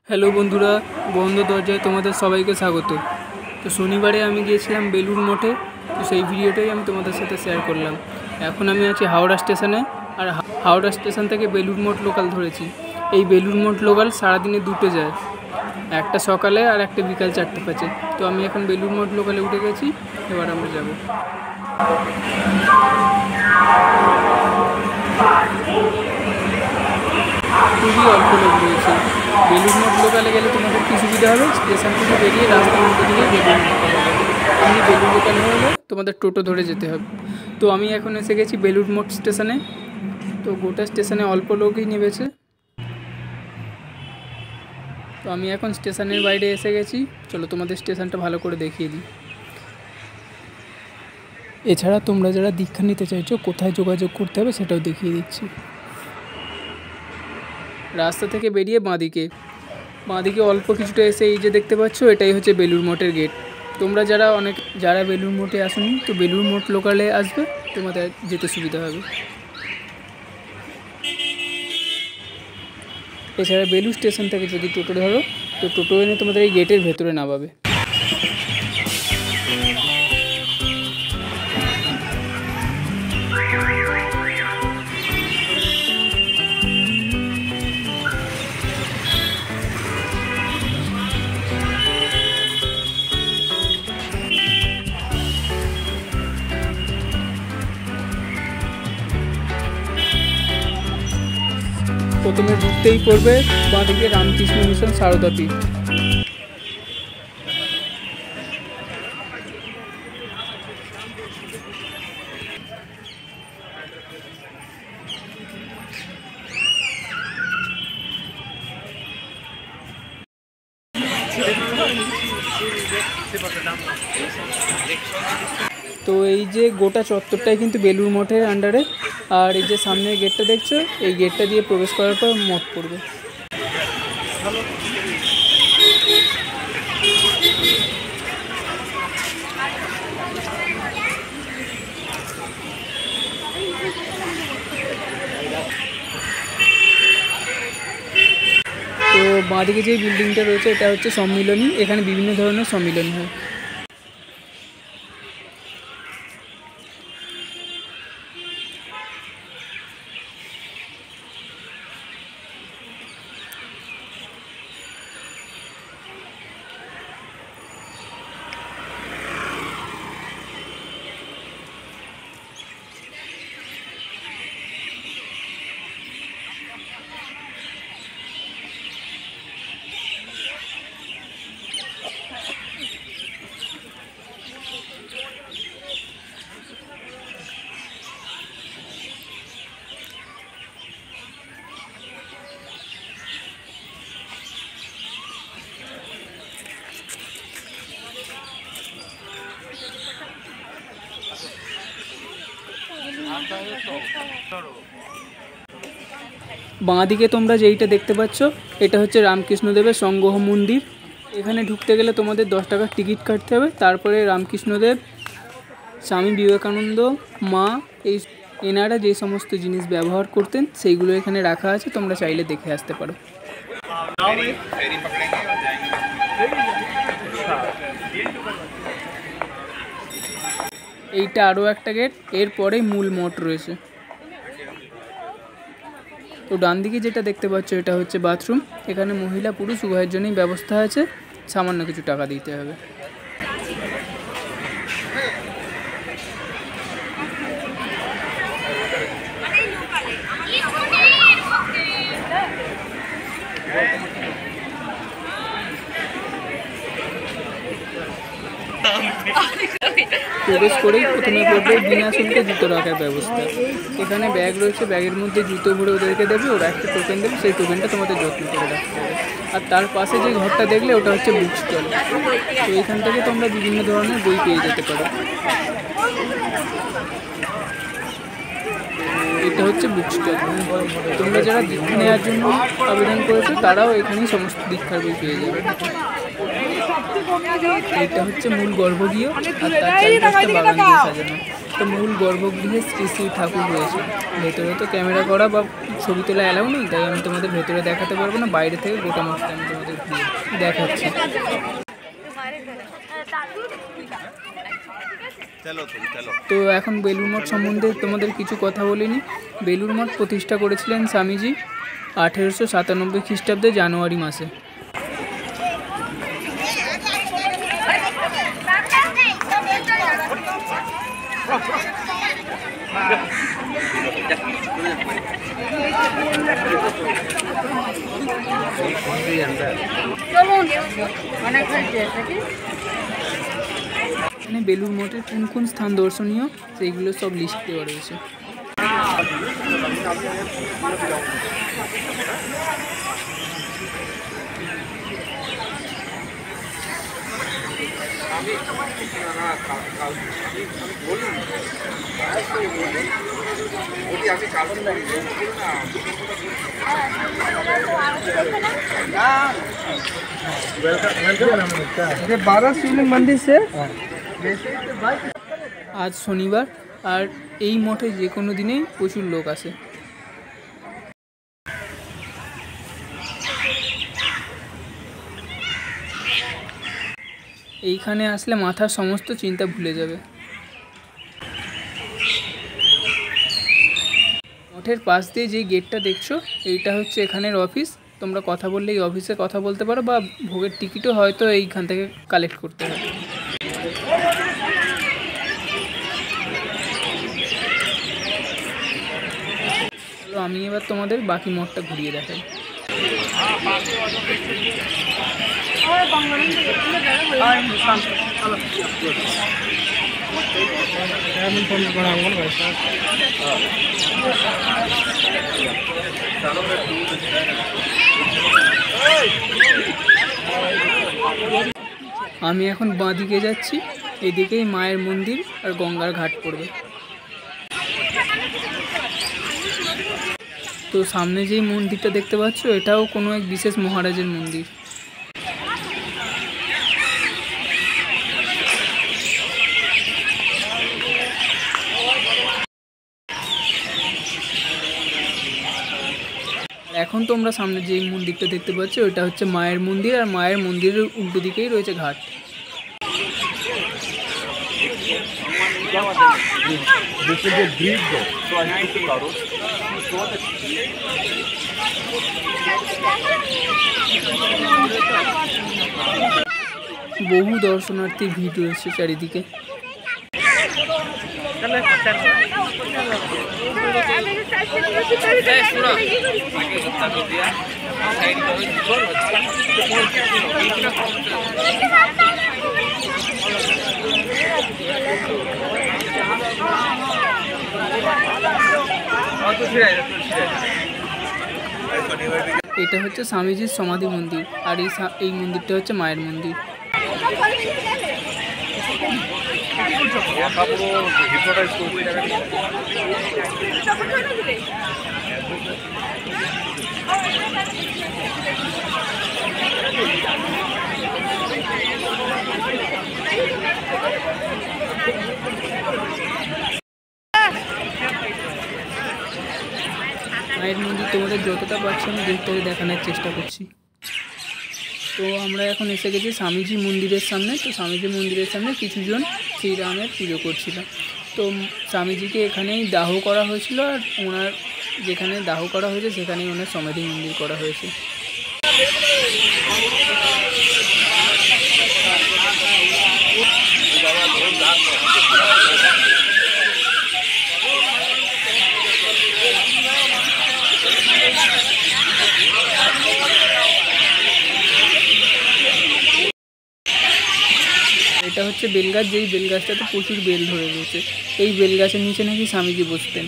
Hello বন্ধুরা, বন্ধ দরজায় তোমাদের সবাইকে স্বাগত। তো শনিবারে আমি গিয়েছিলাম বেলুড় মঠে, তো সেই ভিডিওটাই আমি তোমাদের সাথে শেয়ার করলাম। এখন আমি আছি হাওড়া স্টেশনে, আর হাওড়া স্টেশন থেকে বেলুড় মঠ লোকাল ধরেছি। এই বেলুড় মঠ লোকাল সারাদিনে দুটো যায়, একটা সকালে আর একটা বিকাল 4:05। তো আমি এখন বেলুড় মঠ লোকালে উঠে গেছি, এবার আমরা যাব। খুবই অল্প লোক রয়েছে। বেলুড় মঠ লোকালে গেলে তোমাদের কী সুবিধা হবে, স্টেশন থেকে বেরিয়ে রাস্তার মধ্যে দিয়ে বেলুড় মঠ পাওয়া যাবে। এমনি বেলুড় লোকালে হলে তোমাদের টোটো ধরে যেতে হবে। তো আমি এখন এসে গেছি বেলুড় মঠ স্টেশনে। তো গোটা স্টেশনে অল্প লোকই নেমেছে। তো আমি এখন স্টেশনের বাইরে এসে গেছি, চলো তোমাদের স্টেশনটা ভালো করে দেখিয়ে দিই। এছাড়া তোমরা যারা দীক্ষা নিতে চাইছো কোথায় যোগাযোগ করতে হবে সেটাও দেখিয়ে দিচ্ছি। রাস্তা থেকে বেরিয়ে বাঁদিকে অল্প কিছুটা এসে এই যে দেখতে পাচ্ছ, এটাই হচ্ছে বেলুড় মঠের গেট। তোমরা যারা বেলুড় মঠে আসোনি, তো বেলুড় মঠ লোকালে আসবে, তোমাদের যেতে সুবিধা হবে। এছাড়া বেলুড় স্টেশন থেকে যদি টোটো ধরো, তো টোটো এনে তোমাদের এই গেটের ভেতরে নামাবে। প্রথমে ঢুকতেই পড়বে বাঁদিকে রামকৃষ্ণ মিশন সারদা পীঠ। তো এই যে গোটা চত্বরটাই কিন্তু বেলুড় মঠের আন্ডারে, আর এই যে সামনের গেটটা দেখছো, এই গেটটা দিয়ে প্রবেশ করার পর মঠ পড়বে। তো বাঁদিকে যে বিল্ডিংটা রয়েছে এটা হচ্ছে সম্মিলনী, এখানে বিভিন্ন ধরনের সম্মিলন হয়। বাঁদিকে তোমরা যেইটা দেখতে পাচ্ছ, এটা হচ্ছে রামকৃষ্ণদেবের সংগ্রহ মন্দির। এখানে ঢুকতে গেলে তোমাদের 10 টাকার টিকিট কাটতে হবে। তারপরে রামকৃষ্ণদেব, স্বামী বিবেকানন্দ, মা, এনারা যে সমস্ত জিনিস ব্যবহার করতেন সেইগুলো এখানে রাখা আছে, তোমরা চাইলে দেখে আসতে পারো। এইটা আরও একটা গেট, এরপরেই মূল মঠ রয়েছে। তো ডান দিকে যেটা দেখতে পাচ্ছ এটা হচ্ছে বাথরুম। এখানে মহিলা পুরুষ উভয়ের জন্যই ব্যবস্থা আছে, সামান্য কিছু টাকা দিতে হবে। প্রবেশ করেই প্রথমে পড়বে বিনা শুল্কে জুতো রাখার ব্যবস্থা। এখানে ব্যাগ রয়েছে, ব্যাগের মধ্যে জুতো ভরে ওদেরকে দেবে, ওরা একটা টোকেন দেবে, সেই টোকেনটা তোমাদের যত্ন করে রাখতে হবে। আর তার পাশে যে ঘরটা দেখলে ওটা হচ্ছে বুক স্টল। তো এখান থেকে তোমরা বিভিন্ন ধরনের বই পেয়ে যেতে পারো। এটা হচ্ছে বুক স্টল। তোমরা যারা দীক্ষা নেওয়ার জন্য আবেদন করেছো তারাও এখানেই সমস্ত দীক্ষার বই পেয়ে যাবে। এটা হচ্ছে মূল গর্ভগৃহ, আর তার চারপাশটা বাগান দিয়ে সাজানো। সপ্তমহল গর্ভগৃহে শ্রী শ্রী ঠাকুর রয়েছে। ভেতরে তো ক্যামেরা করা বা ছবি তোলা অ্যালাউ নেই, তাই আমি তোমাদের ভেতরে দেখাতে পারবো না। বাইরে থেকে গোটা মঠটা আমি তোমাদের দেখাচ্ছি। তো এখন বেলুড় মঠ সম্বন্ধে তোমাদের কিছু কথা বলিনি। বেলুড় মঠ প্রতিষ্ঠা করেছিলেন স্বামীজি 1897 খ্রিস্টাব্দে জানুয়ারি মাসে। এখানে বেলুড় মঠের কোন কোন স্থান দর্শনীয় সেইগুলো সব লিস্ট দেওয়া রয়েছে। আজ শনিবার, আর এই মঠে যে কোনো দিনেই প্রচুর লোক আসে। এইখানে আসলে মাথার সমস্ত চিন্তা ভুলে যাবে। মঠের পাশ দিয়ে যে গেটটা দেখছো, এইটা হচ্ছে এখানের অফিস। তোমরা কথা বললে এই অফিসে কথা বলতে পারো, বা ভোগের টিকিটও হয়তো এইখান থেকে কালেক্ট করতে হয়। তো আমি এবার তোমাদের বাকি মঠটা ঘুরিয়ে দেখাই। আমি এখন বাঁ দিকে যাচ্ছি, এদিকেই মায়ের মন্দির আর গঙ্গার ঘাট পড়বে। তো সামনে যেই মন্দিরটা দেখতে পাচ্ছ, এটাও কোনো এক বিশেষ মহারাজের মন্দির। এখন তোমরা সামনে যেই মন্দিরটা দেখতে পাচ্ছ, ওটা হচ্ছে মায়ের মন্দির, আর মায়ের মন্দিরের উল্টো দিকেই রয়েছে ঘাট। বহু দর্শনার্থীর ভিড় রয়েছে চারিদিকে। এটা হচ্ছে স্বামীজির সমাধি মন্দির, আর এই মন্দিরটা হচ্ছে মায়ের মন্দির। মায়ের মন্দির তোমাদের যতটা পারছি আমি দেখতে দেখানোর চেষ্টা করছি। তো আমরা এখন এসে গেছি স্বামীজি মন্দিরের সামনে। তো স্বামীজি মন্দিরের সামনে কিছুজন শ্রীরামের পুজো করছিল। তো স্বামীজিকে এখানেই দাহ করা হয়েছিল, আর ওনার যেখানে দাহ করা হয়েছে সেখানেই ওনার সমাধি মন্দির করা হয়েছে। এটা হচ্ছে বেলগাছ, যেই বেলগাছটাতে প্রচুর বেল ধরে রয়েছে। এই বেলগাছের নিচে নাকি স্বামীজি বসতেন।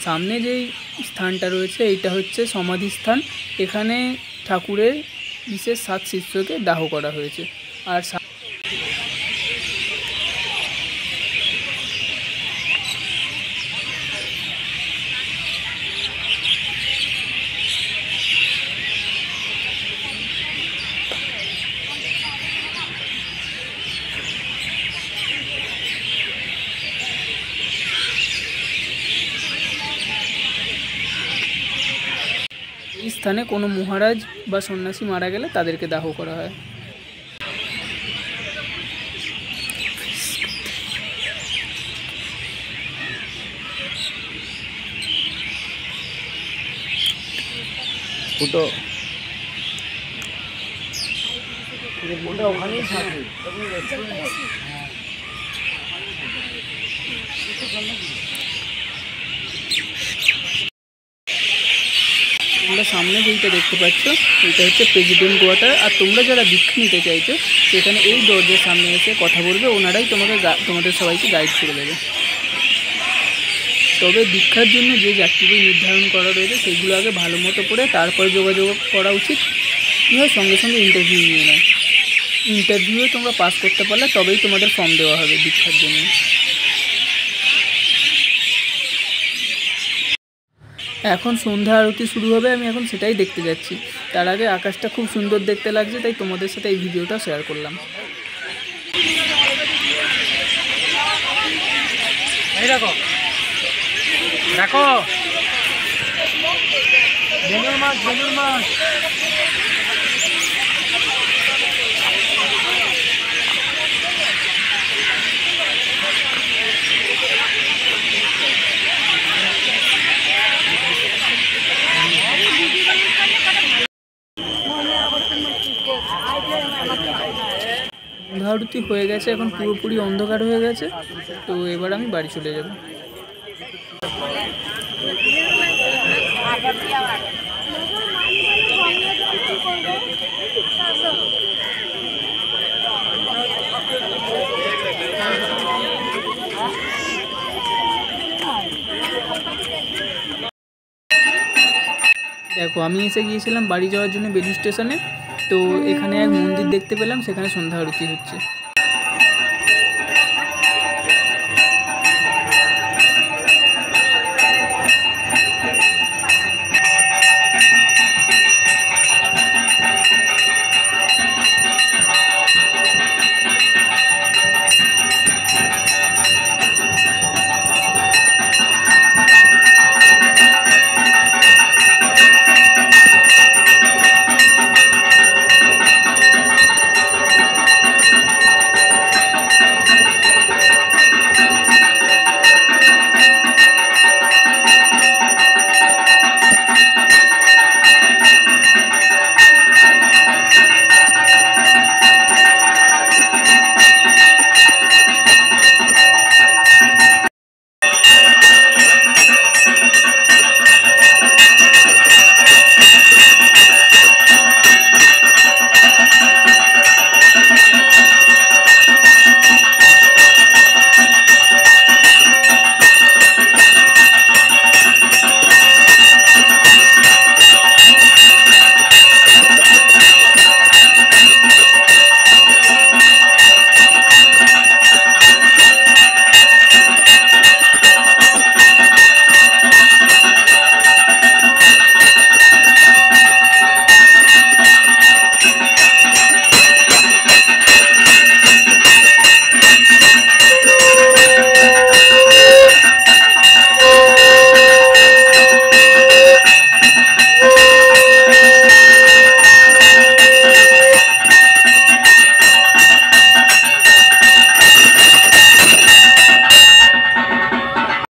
সামনে যেই স্থানটা রয়েছে এইটা হচ্ছে সমাধিস্থান। এখানে ঠাকুরের বিশেষ 7 শিষ্যকে দাহ করা হয়েছে। আর স্থানে কোনো মহারাজ বা সন্ন্যাসী মারা গেলে তাদেরকে দাহ করা হয়। ওখানেই থাকে। তোমরা সামনে যেইটা দেখতে পাচ্ছ এটা হচ্ছে প্রেসিডেন্ট কোয়ার্টার। আর তোমরা যারা দীক্ষা নিতে চাইছো সেখানে এই দরজার সামনে এসে কথা বলবে, ওনারাই তোমাদের সবাইকে গাইড করে দেবে। তবে দীক্ষার জন্য যে যাত্রী নির্ধারণ করা রয়েছে সেগুলো আগে ভালো মতো করে তারপর যোগাযোগ করা উচিত। কী হয়, সঙ্গে সঙ্গে ইন্টারভিউ নিয়ে নেয়। ইন্টারভিউয়ে তোমরা পাস করতে পারলে তবেই তোমাদের ফর্ম দেওয়া হবে দীক্ষার জন্য। এখন সন্ধ্যা আরতি শুরু হবে, আমি এখন সেটাই দেখতে যাচ্ছি। তার আগে আকাশটা খুব সুন্দর দেখতে লাগছে, তাই তোমাদের সাথে এই ভিডিওটা শেয়ার করলাম। দেখো দেখো বেলুর মাছ, বেলুর মাছ। সন্ধ্যা আরতি হয়ে গেছে, এখন পুরোপুরি অন্ধকার হয়ে গেছে। তো এবার আমি বাড়ি চলে যাব। দেখো, আমি এসে গিয়েছিলাম বাড়ি যাওয়ার জন্য বেলুড় স্টেশনে। তো এখানে এক মন্দির দেখতে পেলাম, সেখানে সন্ধ্যা আরতি হচ্ছে।